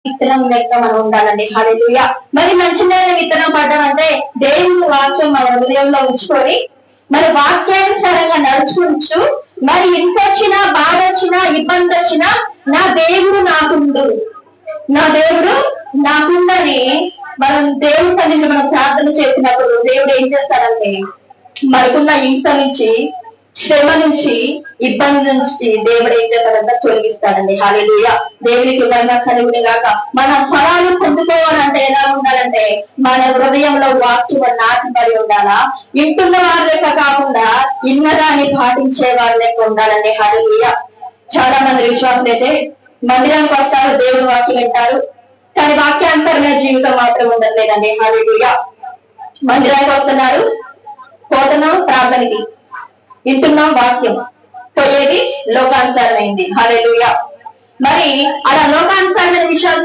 విత్తనం లెక్క మనం ఉండాలండి. హల్లెలూయా. మరి మంచి నేల విత్తనం పడడం అంటే దేవుని వాక్యం మన హృదయంలో ఉంచుకొని మరి వాక్యానుసారంగా నడుచుకుంటూ మరి ఇంత వచ్చినా బాధ వచ్చినా ఇబ్బంది వచ్చినా నా దేవుడు నాకుండు, నా దేవుడు నాకుందని మనం దేవుని సన్నిధిలో మనం ప్రార్థన చేసినప్పుడు దేవుడు ఏం చేస్తాడంటే మనకున్న హింస నుంచి, శ్రమ నుంచి, ఇబ్బంది నుంచి దేవుడు ఏం చేస్తాడంటే తొలగిస్తాడండి. హల్లెలూయా. దేవునికి మహిమ కలుగును గాక. మన ఫలాలు పొందుకోవాలంటే ఎలా ఉండాలంటే మన హృదయంలో వాక్యం నాటబడి ఉండాలా. ఇంటున్న వారి లెక్క కాకుండా ఇన్నదాన్ని పాటించే వారి లెక్క ఉండాలండి. హల్లెలూయా. చాలా మంది విశ్వాసులు అయితే మందిరానికి వస్తారు, దేవుని వాక్యం వింటారు, కానీ వాక్యాంతరమైన జీవితం మాత్రం ఉండట్లేదండి. హల్లెలూయా. మందిరానికి వస్తున్నారు, పోతున్నాం ప్రార్థనకి, వింటున్నాం వాక్యం, పోయేది లోకానుసారమైంది. హల్లెలూయా. మరి అలా లోకానుసారమైన విషయాలు